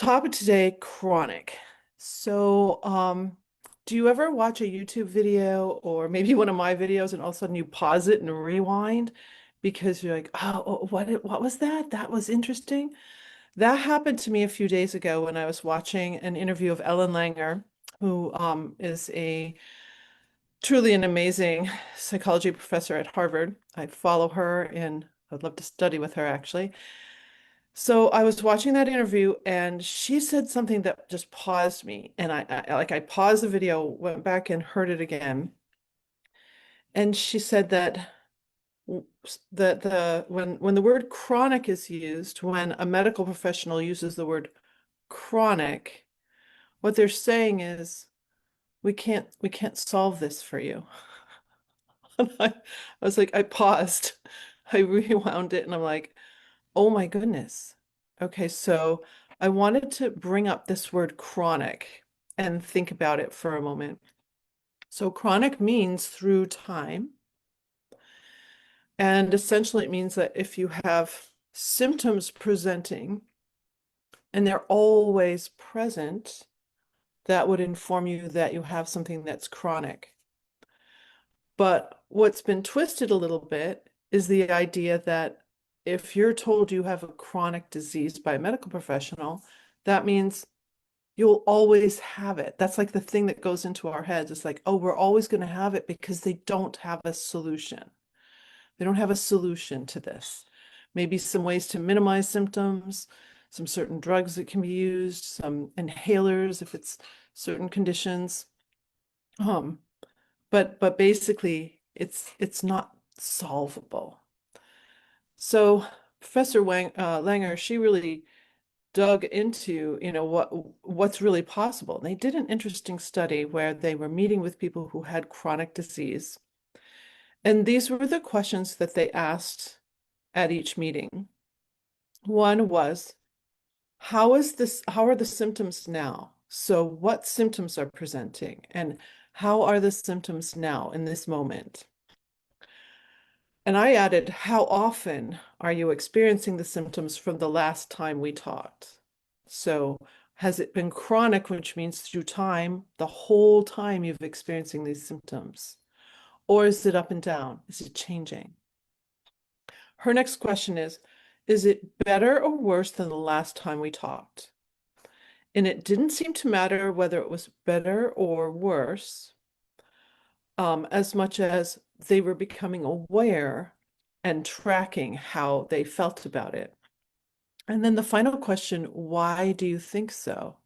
Topic today, chronic. Do you ever watch a YouTube video or maybe one of my videos and all of a sudden you pause it and rewind because you're like, what was that? That was interesting. That happened to me a few days ago when I was watching an interview of Ellen Langer, who is a truly an amazing psychology professor at Harvard. I follow her and I'd love to study with her actually. So I was watching that interview and she said something that just paused me. And I paused the video, went back and heard it again. And she said that when the word chronic is used, when a medical professional uses the word chronic, what they're saying is we can't solve this for you. And I was like, I paused, I rewound it, and I'm like, oh my goodness. Okay, so I wanted to bring up this word chronic and think about it for a moment. So chronic means through time, and essentially it means that if you have symptoms presenting and they're always present, that would inform you that you have something that's chronic. But what's been twisted a little bit is the idea that if you're told you have a chronic disease by a medical professional, that means you'll always have it. That's like the thing that goes into our heads. It's like, oh, we're always going to have it because they don't have a solution. They don't have a solution to this. Maybe some ways to minimize symptoms, some certain drugs that can be used, some inhalers if it's certain conditions. Um, but basically it's not solvable. So Professor Langer, she really dug into, what's really possible. They did an interesting study where they were meeting with people who had chronic disease. And these were the questions that they asked at each meeting. One was, how are the symptoms now? So what symptoms are presenting and how are the symptoms now in this moment? And I added, how often are you experiencing the symptoms from the last time we talked? So has it been chronic, which means through time, the whole time you've experiencing these symptoms? Or is it up and down? Is it changing? Her next question is it better or worse than the last time we talked? And it didn't seem to matter whether it was better or worse, as much as they were becoming aware and tracking how they felt about it. And then the final question, why do you think so?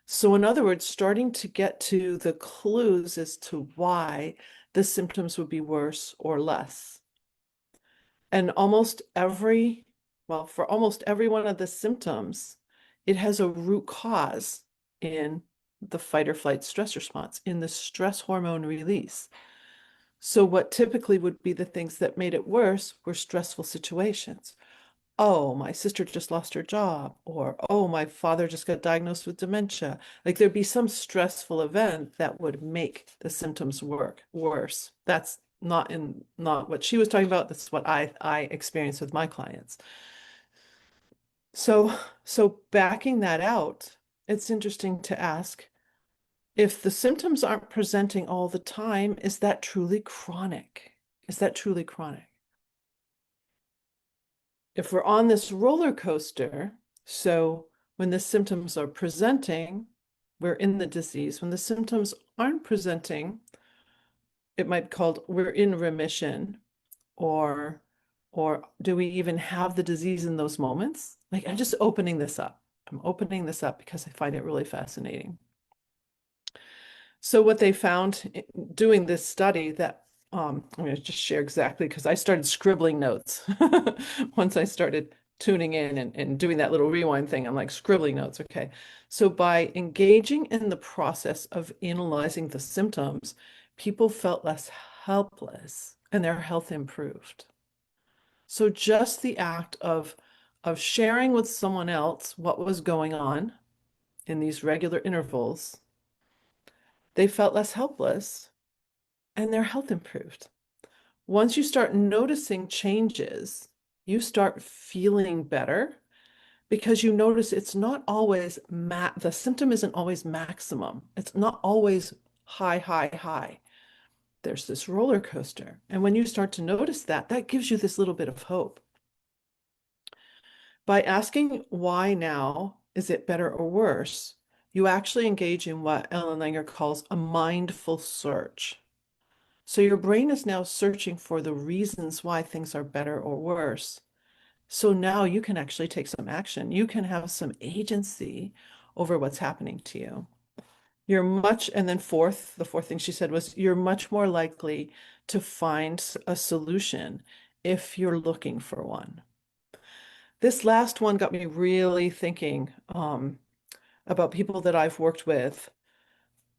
So, in other words, starting to get to the clues as to why the symptoms would be worse or less. And for almost every one of the symptoms, it has a root cause in the fight or flight stress response, in the stress hormone release. So what typically would be the things that made it worse were stressful situations. Oh, my sister just lost her job, or oh, my father just got diagnosed with dementia. Like there'd be some stressful event that would make the symptoms work worse. That's not what she was talking about. That's what I experience with my clients. So backing that out, it's interesting to ask if the symptoms aren't presenting all the time, is that truly chronic? Is that truly chronic? If we're on this roller coaster, so when the symptoms are presenting, we're in the disease. When the symptoms aren't presenting, it might be called we're in remission, or or do we even have the disease in those moments? Like I'm just opening this up. I'm opening this up because I find it really fascinating. So what they found doing this study that I'm going to just share exactly because I started scribbling notes once I started tuning in and doing that little rewind thing. I'm like scribbling notes. Okay. So by engaging in the process of analyzing the symptoms, people felt less helpless and their health improved. So just the act of sharing with someone else what was going on in these regular intervals, they felt less helpless and their health improved. Once you start noticing changes, you start feeling better because you notice it's not always the symptom isn't always maximum. It's not always high, high, high. There's this roller coaster. And when you start to notice that, that gives you this little bit of hope. By asking why now, is it better or worse, you actually engage in what Ellen Langer calls a mindful search. So your brain is now searching for the reasons why things are better or worse. So now you can actually take some action. You can have some agency over what's happening to you. And then the fourth thing she said was, you're much more likely to find a solution if you're looking for one. This last one got me really thinking about people that I've worked with.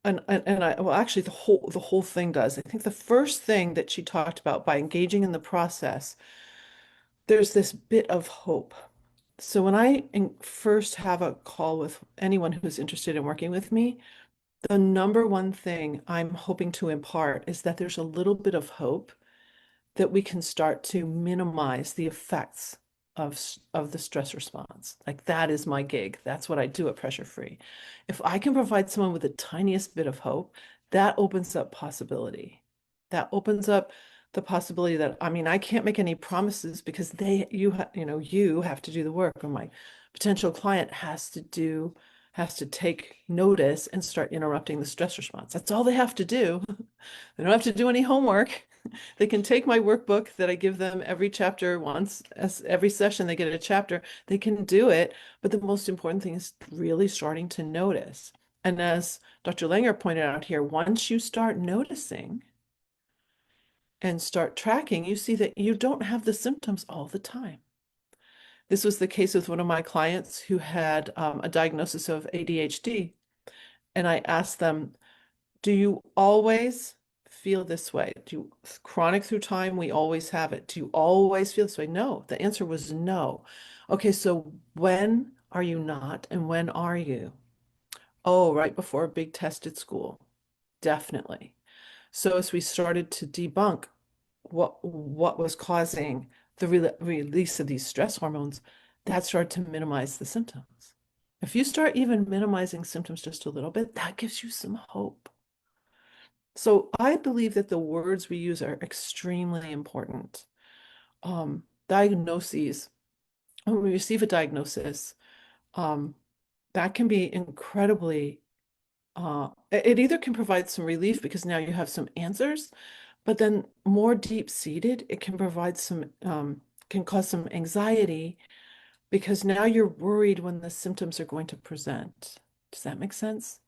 Well, actually, the whole thing does. I think the first thing that she talked about by engaging in the process, there's this bit of hope. So when I first have a call with anyone who's interested in working with me, the number one thing I'm hoping to impart is that there's a little bit of hope that we can start to minimize the effects of the stress response. Like that is my gig. That's what I do at Pressure Free. If I can provide someone with the tiniest bit of hope, that opens up possibility. That opens up the possibility that, I mean, I can't make any promises because you have to do the work, or my potential client has to take notice and start interrupting the stress response. That's all they have to do. They don't have to do any homework. They can take my workbook that I give them every chapter once, as every session they get a chapter. They can do it, but the most important thing is really starting to notice. And as Dr. Langer pointed out here, once you start noticing and start tracking, you see that you don't have the symptoms all the time. This was the case with one of my clients who had a diagnosis of ADHD. And I asked them, do you always feel this way? Do you, chronic through time, we always have it. Do you always feel this way? No. The answer was no. Okay, so when are you not and when are you? Oh, right before a big test at school. Definitely. So as we started to debunk what was causing the release of these stress hormones, that started to minimize the symptoms. If you start even minimizing symptoms just a little bit, that gives you some hope. So I believe that the words we use are extremely important. Diagnoses, when we receive a diagnosis, um, that can be incredibly, it either can provide some relief because now you have some answers, but then more deep-seated, it can provide can cause some anxiety because now you're worried when the symptoms are going to present. Does that make sense?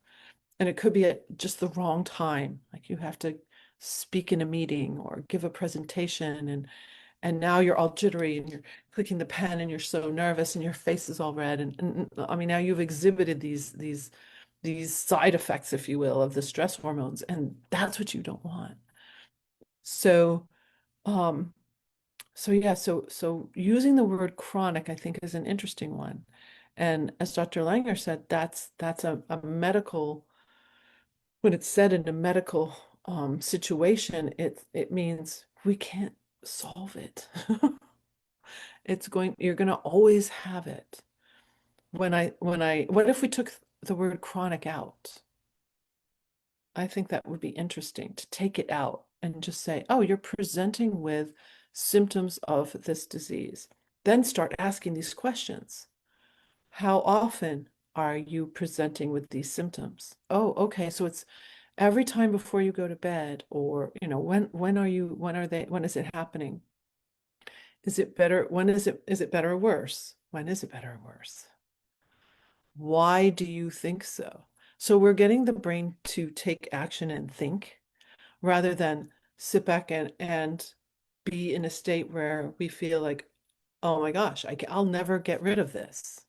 And it could be at just the wrong time. Like you have to speak in a meeting or give a presentation, and now you're all jittery and you're clicking the pen and you're so nervous and your face is all red. And I mean, now you've exhibited these side effects, if you will, of the stress hormones, and that's what you don't want. So, um, so using the word chronic, I think, is an interesting one. And as Dr. Langer said, that's a medical, when it's said in a medical situation, it means we can't solve it. You're going to always have it. What if we took the word chronic out? I think that would be interesting to take it out and just say, oh, you're presenting with symptoms of this disease. Then start asking these questions. How often are you presenting with these symptoms? Oh, okay. So it's every time before you go to bed, or, when is it happening? Is it better? Is it better or worse? When is it better or worse? Why do you think so? So we're getting the brain to take action and think rather than sit back and be in a state where we feel like, oh my gosh, I'll never get rid of this.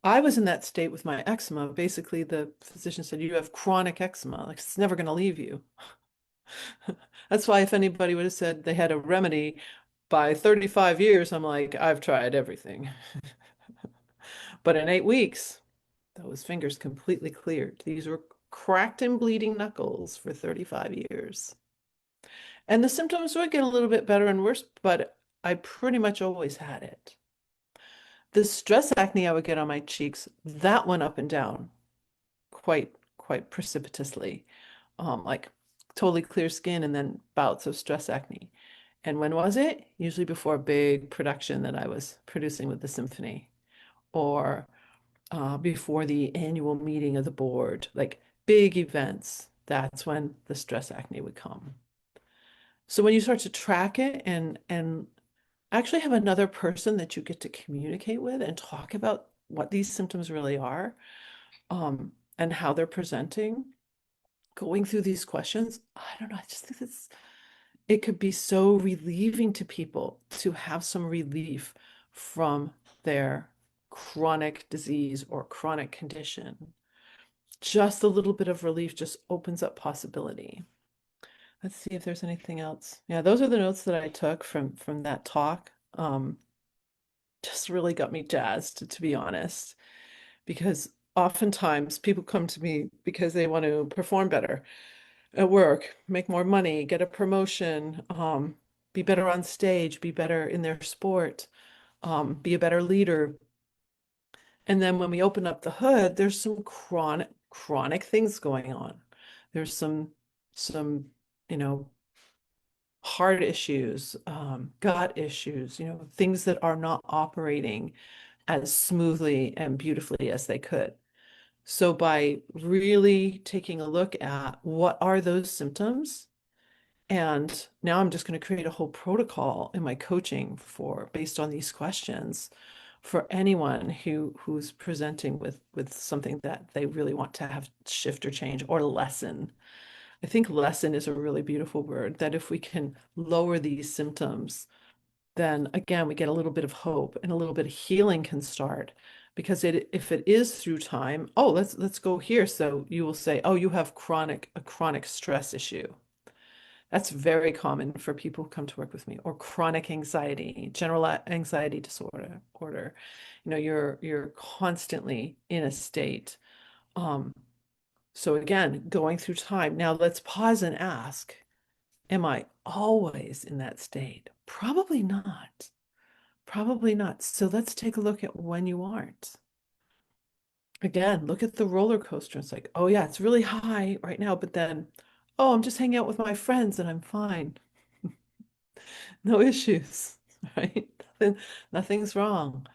I was in that state with my eczema. Basically, the physician said, you have chronic eczema, like it's never going to leave you. That's why if anybody would have said they had a remedy by 35 years, I'm like, I've tried everything. But in 8 weeks, those fingers completely cleared. These were cracked and bleeding knuckles for 35 years. And the symptoms would get a little bit better and worse, but I pretty much always had it. The stress acne I would get on my cheeks, that went up and down quite precipitously. Like totally clear skin and then bouts of stress acne. And when was it? Usually before a big production that I was producing with the symphony, or before the annual meeting of the board, like big events. That's when the stress acne would come. So when you start to track it and actually have another person that you get to communicate with and talk about what these symptoms really are, and how they're presenting, going through these questions, I don't know, I just think it could be so relieving to people to have some relief from their chronic disease or chronic condition. Just a little bit of relief just opens up possibility. Let's see if there's anything else. Yeah, those are the notes that I took from that talk. Just really got me jazzed, to be honest, because oftentimes people come to me because they want to perform better at work, make more money, get a promotion, be better on stage, be better in their sport, be a better leader. And then when we open up the hood, there's some chronic things going on. There's some, you know, heart issues, gut issues, things that are not operating as smoothly and beautifully as they could. So by really taking a look at what are those symptoms, and now I'm just going to create a whole protocol in my coaching for based on these questions for anyone who's presenting with something that they really want to have shift or change or lessen. I think lessen is a really beautiful word, that if we can lower these symptoms, then again, we get a little bit of hope and a little bit of healing can start. Because if it is through time, oh, let's go here. So you will say, oh, you have a chronic stress issue. That's very common for people who come to work with me, or chronic anxiety, general anxiety disorder, order. You're constantly in a state. Um, so again, going through time. Now let's pause and ask, am I always in that state? Probably not. Probably not. So let's take a look at when you aren't. Again, look at the roller coaster. It's like, oh yeah, it's really high right now, but then, oh, I'm just hanging out with my friends and I'm fine. No issues, right? Nothing's wrong.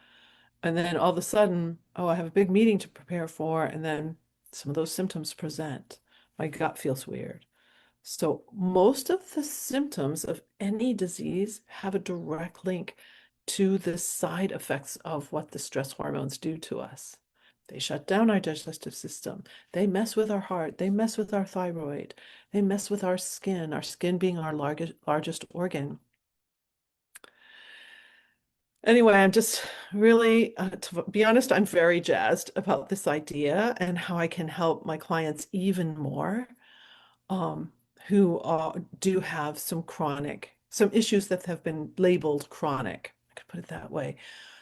And then all of a sudden, oh, I have a big meeting to prepare for, and then some of those symptoms present. My gut feels weird. So most of the symptoms of any disease have a direct link to the side effects of what the stress hormones do to us. They shut down our digestive system. They mess with our heart. They mess with our thyroid. They mess with our skin being our largest organ. Anyway, I'm just really, to be honest, I'm very jazzed about this idea and how I can help my clients even more, um, who do have some issues that have been labeled chronic. I could put it that way.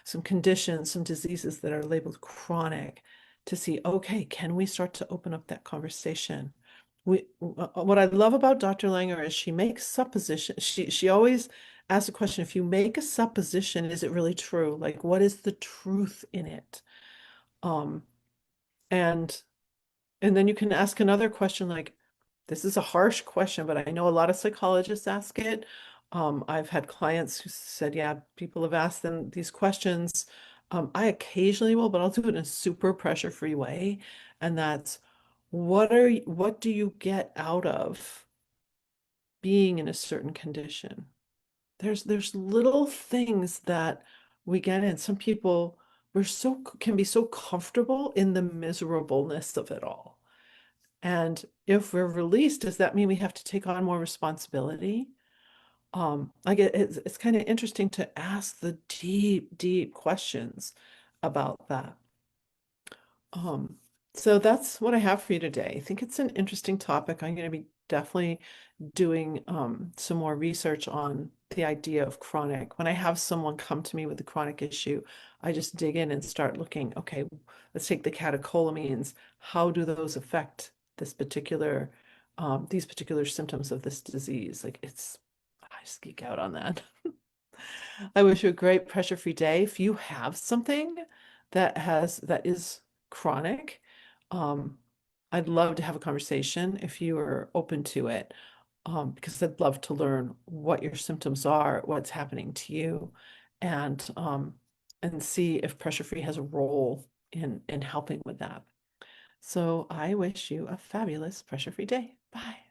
Some conditions, some diseases that are labeled chronic, to see, okay, can we start to open up that conversation? What I love about Dr. Langer is she makes suppositions. She always asks a question, if you make a supposition, is it really true? Like, what is the truth in it? Um, and and then you can ask another question like, this is a harsh question, but I know a lot of psychologists ask it. I've had clients who said, yeah, people have asked them these questions. I occasionally will, but I'll do it in a super pressure-free way. And that's, what do you get out of being in a certain condition? There's little things that we get in. Some people can be so comfortable in the miserableness of it all. And if we're released, does that mean we have to take on more responsibility? It's kind of interesting to ask the deep questions about that. Um, so that's what I have for you today. I think it's an interesting topic. I'm going to be definitely doing some more research on the idea of chronic. When I have someone come to me with a chronic issue, I just dig in and start looking, okay, let's take the catecholamines. How do those affect these particular symptoms of this disease? I just geek out on that. I wish you a great pressure-free day. If you have something that is chronic, um, I'd love to have a conversation if you are open to it, because I'd love to learn what your symptoms are, what's happening to you, and see if pressure-free has a role in helping with that. So I wish you a fabulous pressure-free day. Bye.